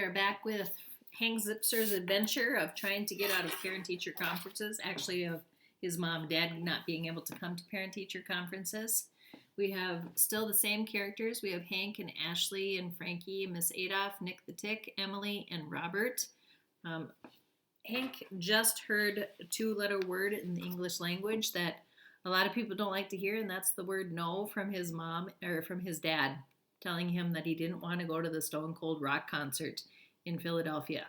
are back with Hank Zipser's adventure of trying to get out of parent-teacher conferences, actually of his mom and dad not being able to come to parent-teacher conferences. We have still the same characters. We have Hank and Ashley and Frankie, Miss Adolf, Nick the Tick, Emily, and Robert. Hank just heard a two-letter word in the English language that a lot of people don't like to hear, and that's the word no from his mom, or from his dad, telling him that he didn't want to go to the Stone Cold Rock concert in Philadelphia.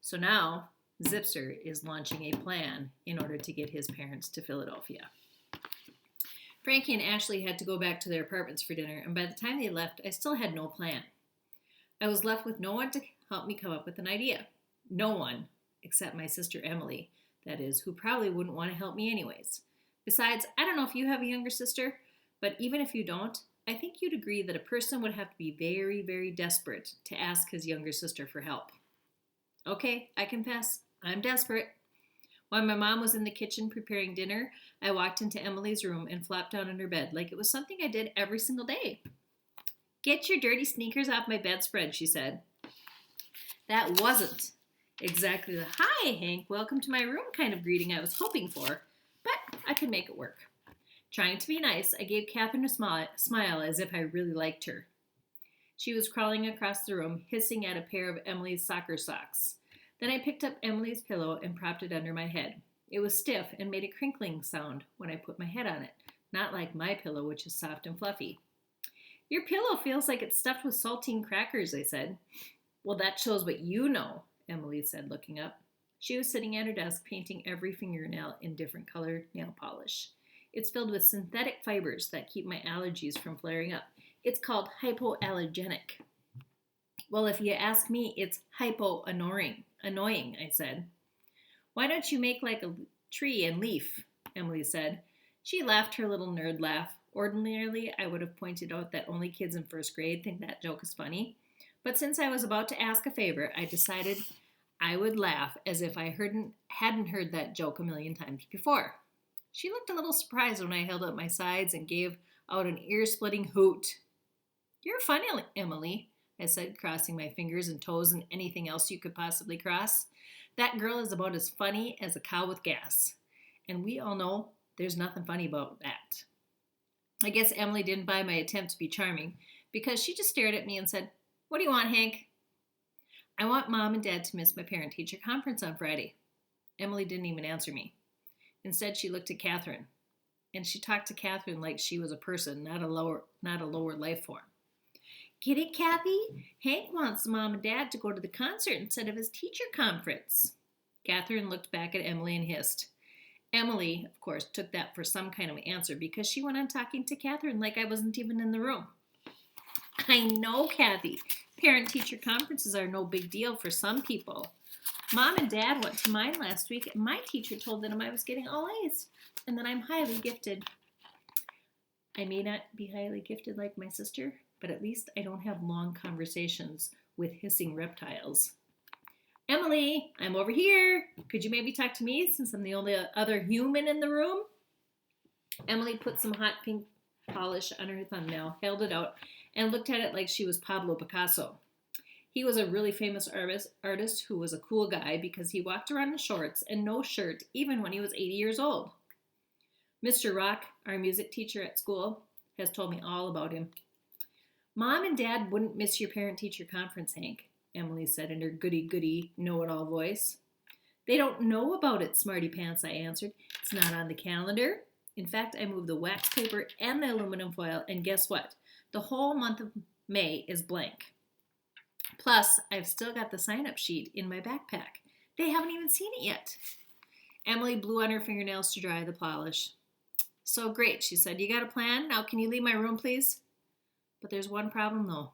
So now Zipser is launching a plan in order to get his parents to Philadelphia. Frankie and Ashley had to go back to their apartments for dinner, and by the time they left, I still had no plan. I was left with no one to help me come up with an idea. No one, except my sister Emily, that is, who probably wouldn't want to help me anyways. Besides, I don't know if you have a younger sister, but even if you don't, I think you'd agree that a person would have to be very, very desperate to ask his younger sister for help. Okay, I confess, I'm desperate. While my mom was in the kitchen preparing dinner, I walked into Emily's room and flopped down in her bed like it was something I did every single day. "Get your dirty sneakers off my bedspread," she said. That wasn't exactly the "Hi, Hank, welcome to my room" kind of greeting I was hoping for, but I could make it work. Trying to be nice, I gave Catherine a smile as if I really liked her. She was crawling across the room, hissing at a pair of Emily's soccer socks. Then I picked up Emily's pillow and propped it under my head. It was stiff and made a crinkling sound when I put my head on it, not like my pillow, which is soft and fluffy. "Your pillow feels like it's stuffed with saltine crackers," I said. "Well, that shows what you know," Emily said, looking up. She was sitting at her desk, painting every fingernail in different colored nail polish. "It's filled with synthetic fibers that keep my allergies from flaring up. It's called hypoallergenic." "Well, if you ask me, it's hypo-annoying," I said. "Why don't you make like a tree and leaf?" Emily said. She laughed her little nerd laugh. Ordinarily, I would have pointed out that only kids in first grade think that joke is funny. But since I was about to ask a favor, I decided I would laugh as if I hadn't heard that joke a million times before. She looked a little surprised when I held up my sides and gave out an ear-splitting hoot. "You're funny, Emily," I said, crossing my fingers and toes and anything else you could possibly cross. "That girl is about as funny as a cow with gas. And we all know there's nothing funny about that." I guess Emily didn't buy my attempt to be charming because she just stared at me and said, "What do you want, Hank?" "I want Mom and Dad to miss my parent-teacher conference on Friday." Emily didn't even answer me. Instead, she looked at Catherine, and she talked to Catherine like she was a person, not a lower life form. "Get it, Kathy? Hank wants Mom and Dad to go to the concert instead of his teacher conference." Catherine looked back at Emily and hissed. Emily, of course, took that for some kind of answer because she went on talking to Catherine like I wasn't even in the room. "I know, Kathy. Parent-teacher conferences are no big deal for some people. Mom and Dad went to mine last week, and my teacher told them I was getting all A's and that I'm highly gifted." I may not be highly gifted like my sister, but at least I don't have long conversations with hissing reptiles. "Emily, I'm over here. Could you maybe talk to me since I'm the only other human in the room?" Emily put some hot pink polish on her thumbnail, held it out, and looked at it like she was Pablo Picasso. He was a really famous artist who was a cool guy because he walked around in shorts and no shirt even when he was 80 years old. Mr. Rock, our music teacher at school, has told me all about him. "Mom and Dad wouldn't miss your parent-teacher conference, Hank," Emily said in her goody-goody, know-it-all voice. "They don't know about it, smarty pants," I answered. "It's not on the calendar. In fact, I moved the wax paper and the aluminum foil, and guess what? The whole month of May is blank. Plus, I've still got the sign-up sheet in my backpack. They haven't even seen it yet." Emily blew on her fingernails to dry the polish. "So great," she said. "You got a plan? Now can you leave my room, please?" "But there's one problem, though.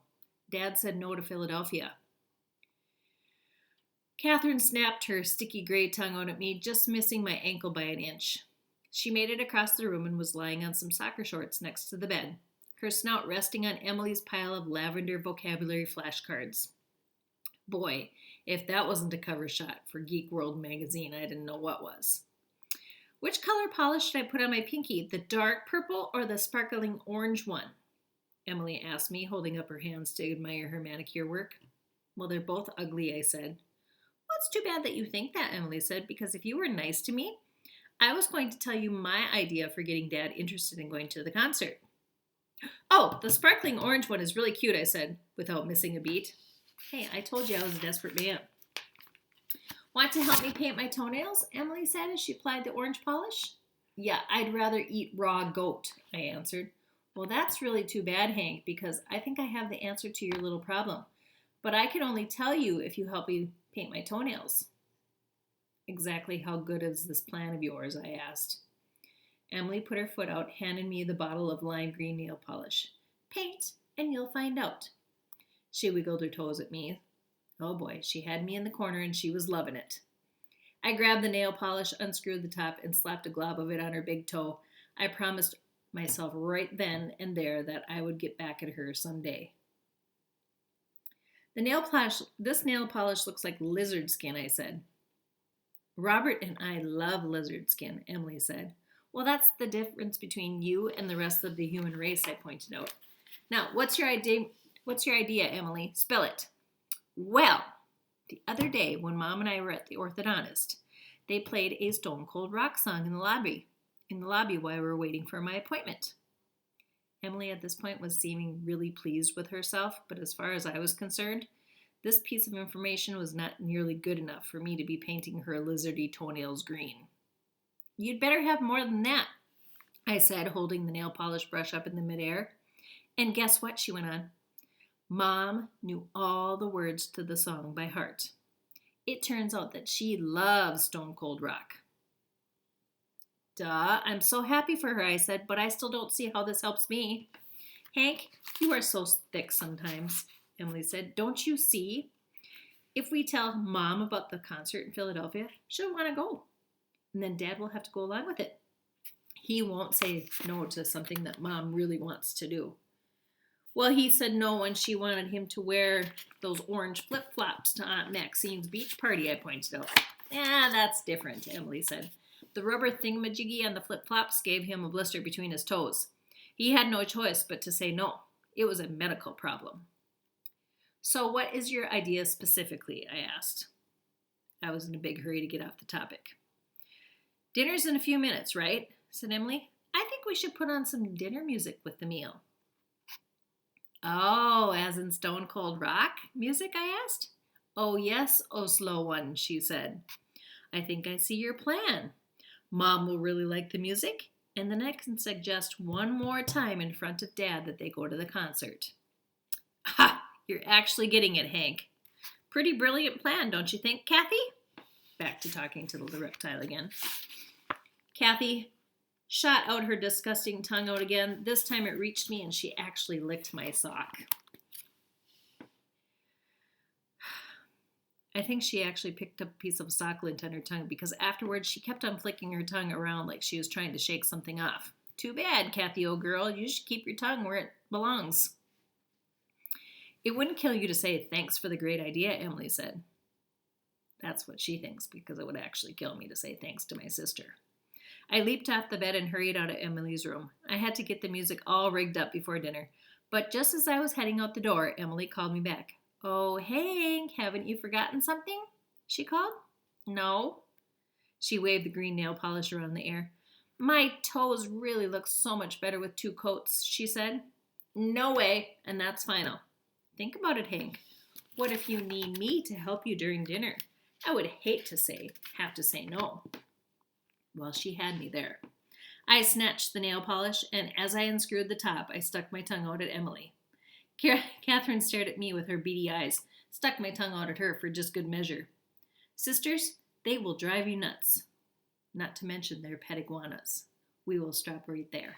Dad said no to Philadelphia." Catherine snapped her sticky gray tongue out at me, just missing my ankle by an inch. She made it across the room and was lying on some soccer shorts next to the bed, her snout resting on Emily's pile of lavender vocabulary flashcards. Boy, if that wasn't a cover shot for Geek World magazine, I didn't know what was. "Which color polish should I put on my pinky, the dark purple or the sparkling orange one?" Emily asked me, holding up her hands to admire her manicure work. Well, they're both ugly, I said. Well, it's too bad that you think that, Emily said, because if you were nice to me, I was going to tell you my idea for getting Dad interested in going to the concert. Oh, the sparkling orange one is really cute, I said, without missing a beat. Hey, I told you I was a desperate man. Want to help me paint my toenails? Emily said as she applied the orange polish. Yeah, I'd rather eat raw goat, I answered. Well, that's really too bad, Hank, because I think I have the answer to your little problem. But I can only tell you if you help me paint my toenails. Exactly how good is this plan of yours? I asked. Emily put her foot out, handing me the bottle of lime green nail polish. Paint, and you'll find out. She wiggled her toes at me. Oh boy, she had me in the corner and she was loving it. I grabbed the nail polish, unscrewed the top, and slapped a glob of it on her big toe. I promised myself right then and there that I would get back at her someday. This nail polish looks like lizard skin, I said. Robert and I love lizard skin, Emily said. Well, that's the difference between you and the rest of the human race, I pointed out. Now, what's your idea, Emily? Spill it. Well, the other day when Mom and I were at the orthodontist, they played a Stone Cold rock song in the lobby while we were waiting for my appointment. Emily at this point was seeming really pleased with herself, but as far as I was concerned, this piece of information was not nearly good enough for me to be painting her lizardy toenails green. You'd better have more than that, I said, holding the nail polish brush up in the midair. And guess what, she went on. Mom knew all the words to the song by heart. It turns out that she loves Stone Cold rock. Duh, I'm so happy for her, I said, but I still don't see how this helps me. Hank, you are so thick sometimes, Emily said. Don't you see? If we tell Mom about the concert in Philadelphia, she'll want to go. And then Dad will have to go along with it. He won't say no to something that Mom really wants to do. Well, he said no when she wanted him to wear those orange flip-flops to Aunt Maxine's beach party, I pointed out. That's different, Emily said. The rubber thingamajiggy on the flip-flops gave him a blister between his toes. He had no choice but to say no. It was a medical problem. So what is your idea specifically? I asked. I was in a big hurry to get off the topic. Dinner's in a few minutes, right? Said Emily. I think we should put on some dinner music with the meal. Oh, as in Stone Cold rock music, I asked. Oh, yes, oh slow one, she said. I think I see your plan. Mom will really like the music, and then I can suggest one more time in front of Dad that they go to the concert. Ha! You're actually getting it, Hank. Pretty brilliant plan, don't you think, Kathy? Back to talking to the reptile again. Kathy shot out her disgusting tongue out again. This time it reached me and she actually licked my sock. I think she actually picked up a piece of sock lint on her tongue because afterwards she kept on flicking her tongue around like she was trying to shake something off. Too bad, Kathy, old girl. You should keep your tongue where it belongs. It wouldn't kill you to say thanks for the great idea, Emily said. That's what she thinks because it would actually kill me to say thanks to my sister. I leaped off the bed and hurried out of Emily's room. I had to get the music all rigged up before dinner. But just as I was heading out the door, Emily called me back. Oh, Hank, haven't you forgotten something? She called. No. She waved the green nail polish around the air. My toes really look so much better with 2 coats, she said. No way, and that's final. Think about it, Hank. What if you need me to help you during dinner? I would hate to have to say no. Well, she had me there. I snatched the nail polish, and as I unscrewed the top, I stuck my tongue out at Emily. Catherine stared at me with her beady eyes, stuck my tongue out at her for just good measure. Sisters, they will drive you nuts. Not to mention their pet iguanas. We will stop right there.